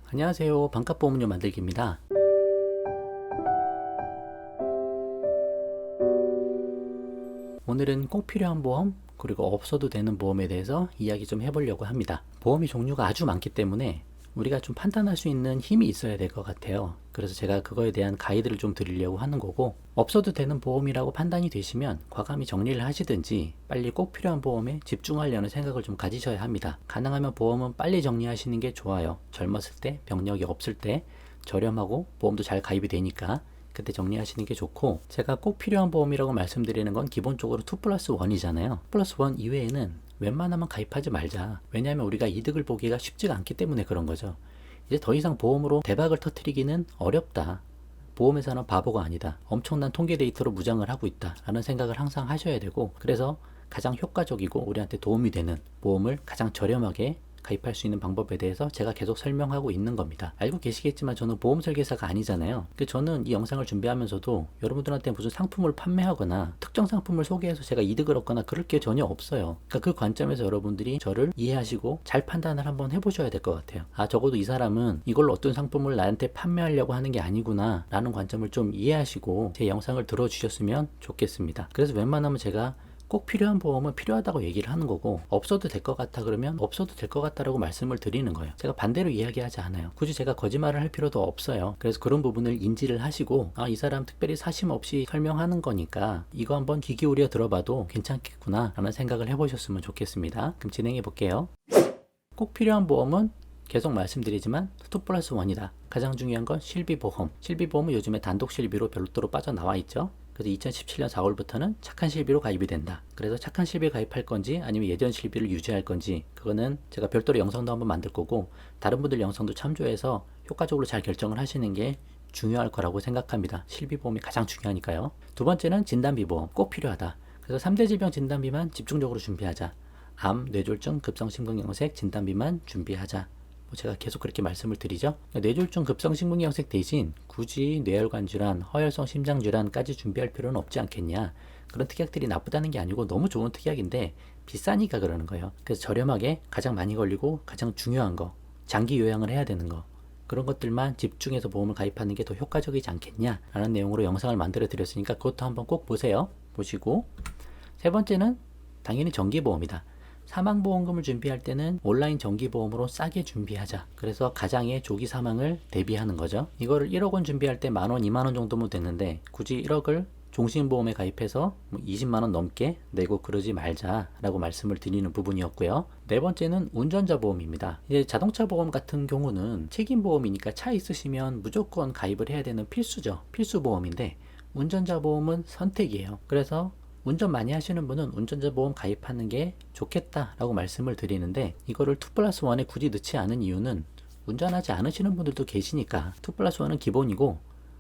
안녕하세요. 반값보험료 만들기입니다. 오늘은 꼭 필요한 보험 그리고 없어도 되는 보험에 대해서 이야기 좀 해보려고 합니다. 보험이 종류가 아주 많기 때문에 우리가 좀 판단할 수 있는 힘이 있어야 될 것 같아요. 그래서 제가 그거에 대한 가이드를 좀 드리려고 하는 거고, 없어도 되는 보험이라고 판단이 되시면 과감히 정리를 하시든지 빨리 꼭 필요한 보험에 집중하려는 생각을 좀 가지셔야 합니다. 가능하면 보험은 빨리 정리하시는 게 좋아요. 젊었을 때, 병력이 없을 때 저렴하고 보험도 잘 가입이 되니까 그때 정리하시는 게 좋고, 제가 꼭 필요한 보험이라고 말씀드리는 건 기본적으로 2+1이잖아요. 2+1 이외에는 웬만하면 가입하지 말자. 왜냐하면 우리가 이득을 보기가 쉽지가 않기 때문에 그런 거죠. 이제 더 이상 보험으로 대박을 터뜨리기는 어렵다. 보험회사는 바보가 아니다. 엄청난 통계 데이터로 무장을 하고 있다 라는 생각을 항상 하셔야 되고, 그래서 가장 효과적이고 우리한테 도움이 되는 보험을 가장 저렴하게 가입할 수 있는 방법에 대해서 제가 계속 설명하고 있는 겁니다. 알고 계시겠지만 저는 보험 설계사가 아니잖아요. 저는 이 영상을 준비하면서도 여러분들한테 무슨 상품을 판매하거나 특정 상품을 소개해서 제가 이득을 얻거나 그럴 게 전혀 없어요. 그러니까 그 관점에서 여러분들이 저를 이해하시고 잘 판단을 한번 해보셔야 될 것 같아요. 아, 적어도 이 사람은 이걸로 어떤 상품을 나한테 판매하려고 하는 게 아니구나 라는 관점을 좀 이해하시고 제 영상을 들어주셨으면 좋겠습니다. 그래서 웬만하면 제가 꼭 필요한 보험은 필요하다고 얘기를 하는 거고, 없어도 될 것 같아 그러면 없어도 될 것 같다라고 말씀을 드리는 거예요. 제가 반대로 이야기하지 않아요. 굳이 제가 거짓말을 할 필요도 없어요. 그래서 그런 부분을 인지를 하시고, 아, 이 사람 특별히 사심 없이 설명하는 거니까 이거 한번 귀 기울여 들어봐도 괜찮겠구나 라는 생각을 해보셨으면 좋겠습니다. 그럼 진행해 볼게요. 꼭 필요한 보험은 계속 말씀드리지만 2+1이다. 가장 중요한 건 실비보험. 실비보험은 요즘에 단독 실비로 별도로 빠져나와 있죠. 그래서 2017년 4월부터는 착한 실비로 가입이 된다. 그래서 착한 실비 가입할 건지 아니면 예전 실비를 유지할 건지, 그거는 제가 별도로 영상도 한번 만들 거고 다른 분들 영상도 참조해서 효과적으로 잘 결정을 하시는 게 중요할 거라고 생각합니다. 실비보험이 가장 중요하니까요. 두 번째는 진단비보험. 꼭 필요하다. 그래서 3대 질병 진단비만 집중적으로 준비하자. 암, 뇌졸중, 급성심근경색 진단비만 준비하자. 제가 계속 그렇게 말씀을 드리죠. 뇌졸중, 급성심근경색 대신 굳이 뇌혈관 질환, 허혈성 심장 질환까지 준비할 필요는 없지 않겠냐. 그런 특약들이 나쁘다는 게 아니고 너무 좋은 특약인데 비싸니까 그러는 거예요. 그래서 저렴하게 가장 많이 걸리고 가장 중요한 거, 장기 요양을 해야 되는 거, 그런 것들만 집중해서 보험을 가입하는 게 더 효과적이지 않겠냐 라는 내용으로 영상을 만들어 드렸으니까 그것도 한번 꼭 보세요. 보시고, 세 번째는 당연히 정기보험이다. 사망보험금을 준비할 때는 온라인 정기보험으로 싸게 준비하자. 그래서 가장의 조기 사망을 대비하는 거죠. 이거를 1억 원 준비할 때 만원, 2만 원 정도면 되는데 굳이 1억을 종신보험에 가입해서 20만 원 넘게 내고 그러지 말자라고 말씀을 드리는 부분이었고요. 네 번째는 운전자 보험입니다. 이제 자동차 보험 같은 경우는 책임보험이니까 차 있으시면 무조건 가입을 해야 되는 필수죠. 필수 보험인데 운전자 보험은 선택이에요. 그래서 운전 많이 하시는 분은 운전자 보험 가입하는 게 좋겠다라고 말씀을 드리는데, 이거를 2+1에 굳이 넣지 않은 이유는 운전하지 않으시는 분들도 계시니까 2+1은 기본이고,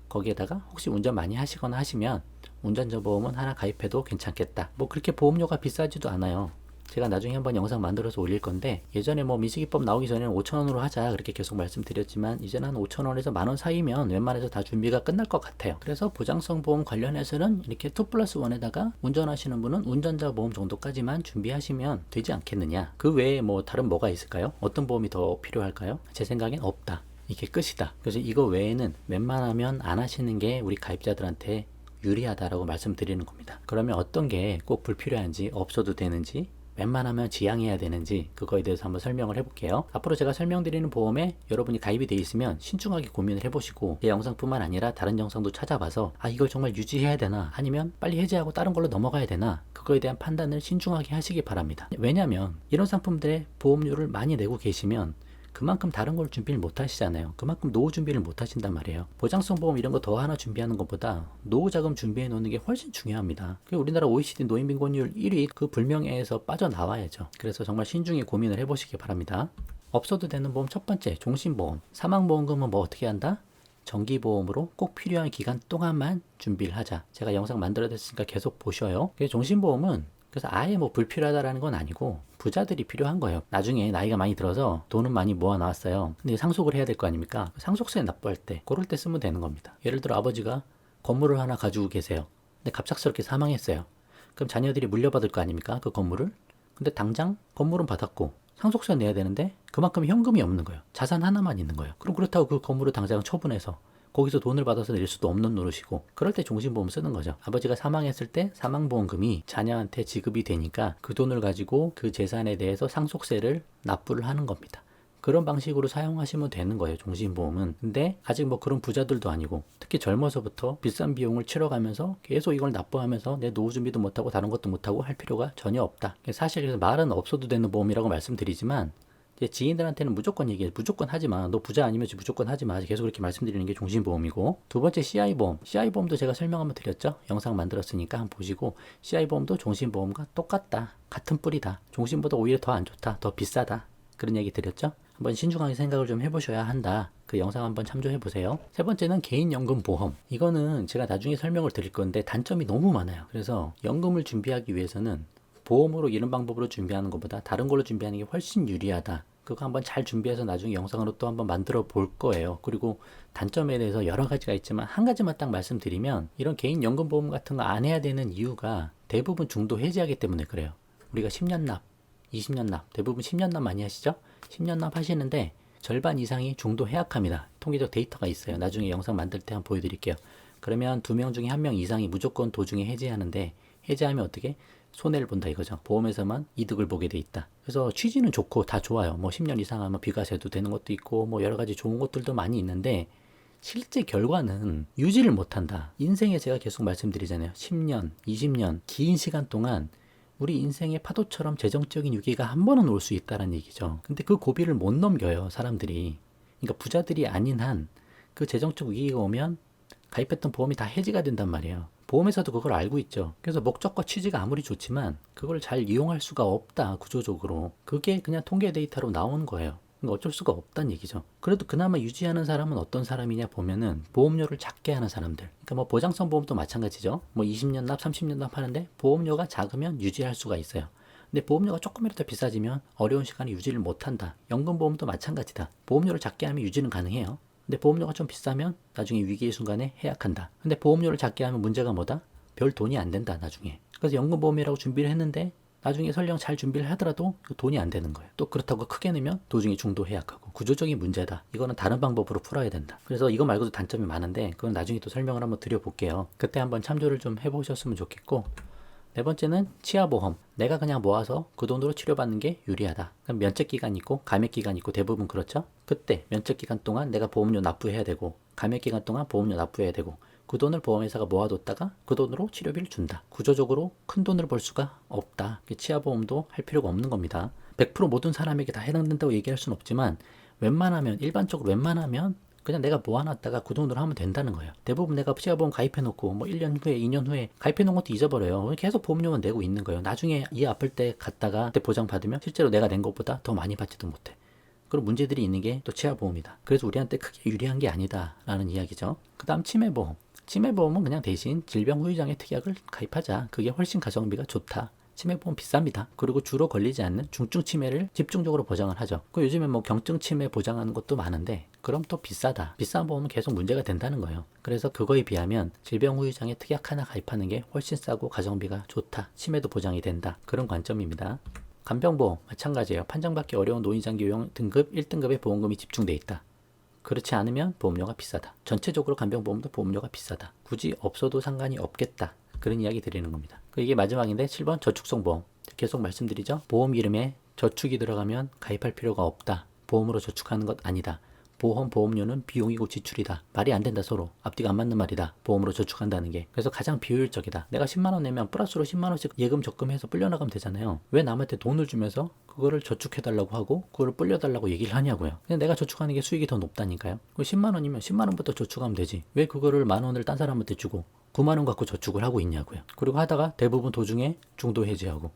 거기에다가 혹시 운전 많이 하시거나 하시면 운전자 보험은 하나 가입해도 괜찮겠다. 뭐 그렇게 보험료가 비싸지도 않아요. 제가 나중에 한번 영상 만들어서 올릴 건데, 예전에 뭐 민식이법 나오기 전에는 5,000원으로 하자 그렇게 계속 말씀드렸지만 이제는 한 5,000원에서 만원 사이면 웬만해서 다 준비가 끝날 것 같아요. 그래서 보장성 보험 관련해서는 이렇게 2+1에다가 운전하시는 분은 운전자 보험 정도까지만 준비하시면 되지 않겠느냐. 그 외에 뭐 다른 뭐가 있을까요? 어떤 보험이 더 필요할까요? 제 생각엔 없다. 이게 끝이다. 그래서 이거 외에는 웬만하면 안 하시는 게 우리 가입자들한테 유리하다라고 말씀드리는 겁니다. 그러면 어떤 게 꼭 불필요한지, 없어도 되는지, 웬만하면 지양해야 되는지, 그거에 대해서 한번 설명을 해볼게요. 앞으로 제가 설명드리는 보험에 여러분이 가입이 되어 있으면 신중하게 고민을 해보시고, 제 영상뿐만 아니라 다른 영상도 찾아봐서 아, 이걸 정말 유지해야 되나, 아니면 빨리 해지하고 다른 걸로 넘어가야 되나, 그거에 대한 판단을 신중하게 하시기 바랍니다. 왜냐면 이런 상품들의 보험료를 많이 내고 계시면 그만큼 다른 걸 준비를 못 하시잖아요. 그만큼 노후 준비를 못 하신단 말이에요. 보장성 보험 이런 거 더 하나 준비하는 것보다 노후 자금 준비해 놓는 게 훨씬 중요합니다. 우리나라 OECD 노인 빈곤율 1위 그 불명예에서 빠져나와야죠. 그래서 정말 신중히 고민을 해보시기 바랍니다. 없어도 되는 보험 첫 번째, 종신보험. 사망보험금은 뭐 어떻게 한다? 정기보험으로 꼭 필요한 기간 동안만 준비를 하자. 제가 영상 만들어뒀으니까 계속 보셔요. 종신보험은 그래서 아예 뭐 불필요하다라는 건 아니고 부자들이 필요한 거예요. 나중에 나이가 많이 들어서 돈은 많이 모아 놨어요. 근데 상속을 해야 될 거 아닙니까? 상속세 납부할 때 그럴 때 쓰면 되는 겁니다. 예를 들어 아버지가 건물을 하나 가지고 계세요. 근데 갑작스럽게 사망했어요. 그럼 자녀들이 물려받을 거 아닙니까? 그 건물을. 근데 당장 건물은 받았고 상속세 내야 되는데 그만큼 현금이 없는 거예요. 자산 하나만 있는 거예요. 그럼 그렇다고 그 건물을 당장 처분해서 거기서 돈을 받아서 낼 수도 없는 노릇이고, 그럴 때 종신보험 쓰는 거죠. 아버지가 사망했을 때 사망보험금이 자녀한테 지급이 되니까 그 돈을 가지고 그 재산에 대해서 상속세를 납부를 하는 겁니다. 그런 방식으로 사용하시면 되는 거예요, 종신보험은. 근데 아직 뭐 그런 부자들도 아니고, 특히 젊어서부터 비싼 비용을 치러가면서 계속 이걸 납부하면서 내 노후 준비도 못하고 다른 것도 못하고 할 필요가 전혀 없다. 사실 그래서 말은 없어도 되는 보험이라고 말씀드리지만, 이제 지인들한테는 무조건 얘기해. 무조건 하지 마. 너 부자 아니면 무조건 하지 마. 계속 그렇게 말씀드리는 게 종신보험이고, 두 번째 CI보험. CI보험도 제가 설명 한번 드렸죠. 영상 만들었으니까 한번 보시고, CI보험도 종신보험과 똑같다. 같은 뿌리다. 종신보다 오히려 더 안 좋다. 더 비싸다. 그런 얘기 드렸죠. 한번 신중하게 생각을 좀 해보셔야 한다. 그 영상 한번 참조해 보세요. 세 번째는 개인연금보험. 이거는 제가 나중에 설명을 드릴 건데 단점이 너무 많아요. 그래서 연금을 준비하기 위해서는 보험으로 이런 방법으로 준비하는 것보다 다른 걸로 준비하는 게 훨씬 유리하다. 그거 한번 잘 준비해서 나중에 영상으로 또 한번 만들어 볼 거예요. 그리고 단점에 대해서 여러 가지가 있지만 한 가지만 딱 말씀드리면, 이런 개인연금보험 같은 거 안 해야 되는 이유가 대부분 중도 해지하기 때문에 그래요. 우리가 10년 납, 20년 납, 대부분 10년 납 많이 하시죠? 10년 납 하시는데 절반 이상이 중도 해약합니다. 통계적 데이터가 있어요. 나중에 영상 만들 때 한번 보여드릴게요. 그러면 2명 중에 1명 이상이 무조건 도중에 해지하는데, 해지하면 어떻게? 손해를 본다 이거죠. 보험에서만 이득을 보게 돼 있다. 그래서 취지는 좋고 다 좋아요. 뭐 10년 이상 하면 비과세도 되는 것도 있고 뭐 여러 가지 좋은 것들도 많이 있는데, 실제 결과는 유지를 못한다. 인생에 제가 계속 말씀드리잖아요. 10년, 20년 긴 시간 동안 우리 인생의 파도처럼 재정적인 위기가 한 번은 올 수 있다는 얘기죠. 근데 그 고비를 못 넘겨요, 사람들이. 그러니까 부자들이 아닌 한 그 재정적 위기가 오면 가입했던 보험이 다 해지가 된단 말이에요. 보험에서도 그걸 알고 있죠. 그래서 목적과 취지가 아무리 좋지만 그걸 잘 이용할 수가 없다, 구조적으로. 그게 그냥 통계 데이터로 나오는 거예요. 그러니까 어쩔 수가 없다는 얘기죠. 그래도 그나마 유지하는 사람은 어떤 사람이냐 보면은 보험료를 작게 하는 사람들. 그러니까 뭐 보장성 보험도 마찬가지죠. 뭐 20년 납, 30년 납 하는데 보험료가 작으면 유지할 수가 있어요. 근데 보험료가 조금이라도 비싸지면 어려운 시간에 유지를 못한다. 연금보험도 마찬가지다. 보험료를 작게 하면 유지는 가능해요. 근데 보험료가 좀 비싸면 나중에 위기의 순간에 해약한다. 근데 보험료를 작게 하면 문제가 뭐다? 별 돈이 안 된다, 나중에. 그래서 연금보험이라고 준비를 했는데 나중에 설령 잘 준비를 하더라도 돈이 안 되는 거예요. 또 그렇다고 크게 내면 도중에 중도 해약하고. 구조적인 문제다. 이거는 다른 방법으로 풀어야 된다. 그래서 이거 말고도 단점이 많은데 그건 나중에 또 설명을 한번 드려볼게요. 그때 한번 참조를 좀 해보셨으면 좋겠고, 네 번째는 치아보험. 내가 그냥 모아서 그 돈으로 치료받는 게 유리하다. 그럼 면책기간 있고 감액기간 있고 대부분 그렇죠. 그때 면책기간 동안 내가 보험료 납부해야 되고, 감액기간 동안 보험료 납부해야 되고, 그 돈을 보험회사가 모아뒀다가 그 돈으로 치료비를 준다. 구조적으로 큰 돈을 벌 수가 없다. 치아보험도 할 필요가 없는 겁니다. 100% 모든 사람에게 다 해당된다고 얘기할 수는 없지만 웬만하면, 일반적으로 웬만하면 그냥 내가 모아놨다가 그 돈으로 하면 된다는 거예요. 대부분 내가 치아보험 가입해놓고 뭐 1년 후에 2년 후에 가입해놓은 것도 잊어버려요. 계속 보험료만 내고 있는 거예요. 나중에 이 아플 때 갔다가 그때 보장 받으면 실제로 내가 낸 것보다 더 많이 받지도 못해. 그런 문제들이 있는 게 또 치아보험이다. 그래서 우리한테 크게 유리한 게 아니다 라는 이야기죠. 그 다음 치매보험. 치매보험은 그냥 대신 질병 후유장애 특약을 가입하자. 그게 훨씬 가성비가 좋다. 치매보험 비쌉니다. 그리고 주로 걸리지 않는 중증 치매를 집중적으로 보장을 하죠. 그 요즘에 뭐 경증 치매 보장하는 것도 많은데 그럼 또 비싸다. 비싼 보험은 계속 문제가 된다는 거예요. 그래서 그거에 비하면 질병 후유장애 특약 하나 가입하는 게 훨씬 싸고 가성비가 좋다. 치매도 보장이 된다. 그런 관점입니다. 간병보험 마찬가지예요. 판정받기 어려운 노인장기요양 등급 1등급의 보험금이 집중돼 있다. 그렇지 않으면 보험료가 비싸다. 전체적으로 간병보험도 보험료가 비싸다. 굳이 없어도 상관이 없겠다. 그런 이야기 드리는 겁니다. 이게 마지막인데 7번 저축성보험. 계속 말씀드리죠. 보험 이름에 저축이 들어가면 가입할 필요가 없다. 보험으로 저축하는 것 아니다. 보험료는 비용이고 지출이다. 말이 안 된다 서로. 앞뒤가 안 맞는 말이다. 보험으로 저축한다는 게. 그래서 가장 비효율적이다. 내가 10만원 내면 플러스로 10만원씩 예금 적금해서 불려나가면 되잖아요. 왜 남한테 돈을 주면서 그거를 저축해달라고 하고 그거를 불려달라고 얘기를 하냐고요. 그냥 내가 저축하는 게 수익이 더 높다니까요. 10만원이면 10만원부터 저축하면 되지. 왜 그거를 만원을 딴 사람한테 주고 9만원 갖고 저축을 하고 있냐고요. 그리고 하다가 대부분 도중에 중도 해지하고.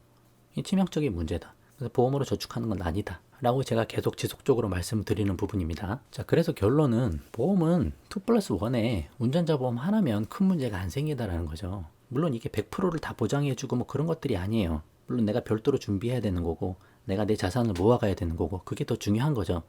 이 치명적인 문제다. 그래서 보험으로 저축하는 건 아니다 라고 제가 계속 지속적으로 말씀드리는 부분입니다. 자, 그래서 결론은 보험은 2+1에 운전자 보험 하나면 큰 문제가 안 생기다라는 거죠. 물론 이게 100%를 다 보장해주고 뭐 그런 것들이 아니에요. 물론 내가 별도로 준비해야 되는 거고 내가 내 자산을 모아가야 되는 거고 그게 더 중요한 거죠.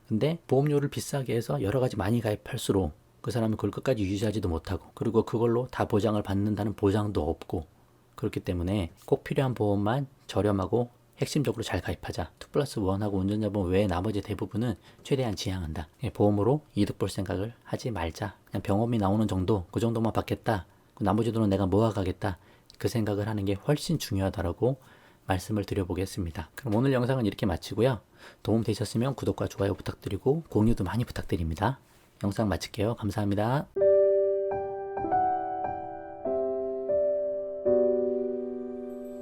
근데 보험료를 비싸게 해서 여러 가지 많이 가입할수록 그 사람은 그걸 끝까지 유지하지도 못하고, 그리고 그걸로 다 보장을 받는다는 보장도 없고, 그렇기 때문에 꼭 필요한 보험만 저렴하고 핵심적으로 잘 가입하자. 2+1하고 운전자보험 외에 나머지 대부분은 최대한 지양한다. 보험으로 이득 볼 생각을 하지 말자. 그냥 병원비 나오는 정도, 그 정도만 받겠다. 나머지 돈은 내가 모아가겠다. 그 생각을 하는 게 훨씬 중요하다라고 말씀을 드려보겠습니다. 그럼 오늘 영상은 이렇게 마치고요. 도움 되셨으면 구독과 좋아요 부탁드리고 공유도 많이 부탁드립니다. 영상 마칠게요. 감사합니다.